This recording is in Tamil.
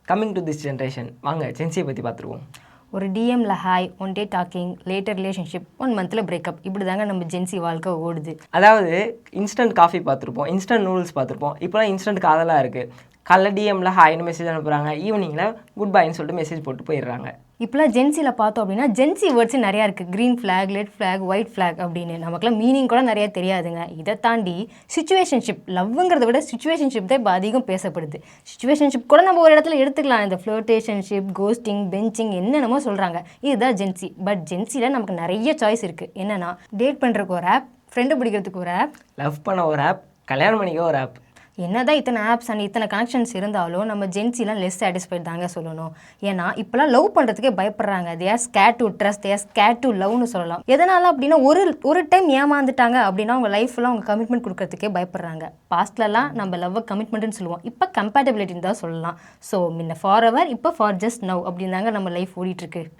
கம்மிங் டு திஸ் ஜென்ரேஷன் வாங்க ஜென்சியை பற்றி பார்த்துருவோம். ஒரு டிஎம்ல hi, one day talking, later relationship, 1 மந்தில் பிரேக்கப், இப்படி தாங்க நம்ம ஜென்சி வாழ்க்கை ஓடுது. அதாவது இன்ஸ்டன்ட் காஃபி பார்த்துருப்போம், இன்ஸ்டன்ட் நூடுல்ஸ் பார்த்துருப்போம், இப்போலாம் இன்ஸ்டன்ட் காதலாக இருக்குது. காலைல டிஎம்ல ஹாய்னு மெசேஜ் அனுப்புகிறாங்க, ஈவினிங்கில் குட் பைன்னு சொல்லிட்டு மெசேஜ் போட்டு போயிடுறாங்க. இப்போலாம் ஜென்சியில் பார்த்தோம் அப்படின்னா ஜென்சி வேர்ட்ஸ் நிறையா இருக்குது. Green flag, red flag, white flag அப்படின்னு நமக்குலாம் மீனிங் கூட நிறையா தெரியாதுங்க. இதை தாண்டி சிச்சுவேஷன்ஷிப், லவ்ங்கிறத விட சிச்சுவேஷன்ஷிப் தான் இப்போ அதிகம் பேசப்படுது. சிச்சுவேஷன்ஷிப் கூட நம்ம ஒரு இடத்துல எடுத்துக்கலாம். இந்த ஃப்ளோட்டேஷன்ஷிப், கோஸ்டிங், பெஞ்சிங் என்னென்னமோ சொல்கிறாங்க. இதுதான் ஜென்சி. பட் ஜென்சியில் நமக்கு நிறைய சாய்ஸ் இருக்குது. என்னென்னா டேட் பண்ணுறதுக்கு ஒரு ஆப், ஃப்ரெண்டு பிடிக்கிறதுக்கு ஒரு ஆப், லவ் பண்ண ஒரு ஆப், கல்யாணம் பண்ணிக்க ஒரு ஆப். என்னதான் இத்தனை ஆப்ஸ் அண்ட் இத்தனை கனெக்ஷன்ஸ் இருந்தாலும் நம்ம ஜென்சிலாம் லெஸ் சாட்டிஸ்ஃபைட் தாங்க சொல்லணும். ஏன்னா இப்போலாம் லவ் பண்ணுறதுக்கே பயப்படுறாங்க. They are scared to trust, they are scared to லவ்னு சொல்லலாம். எதனால் அப்படின்னா ஒரு டைம் ஏமாந்துட்டாங்க அப்படின்னா அவங்க லைஃப்லாம் அவங்க கமிட்மெண்ட் கொடுக்கறதுக்கே பயப்படுறாங்க. பாஸ்ட்லலாம் நம்ம லவ்வை கமிட்மெண்ட்னு சொல்லுவோம், இப்போ கம்பேட்டபிலிட்டின்னு தான் சொல்லலாம். ஸோ முன்ன ஃபார் எவர், இப்போ ஃபார் ஜஸ்ட் நவ் அப்படின்னு தாங்க நம்ம லைஃப் ஓடிட்டுருக்கு.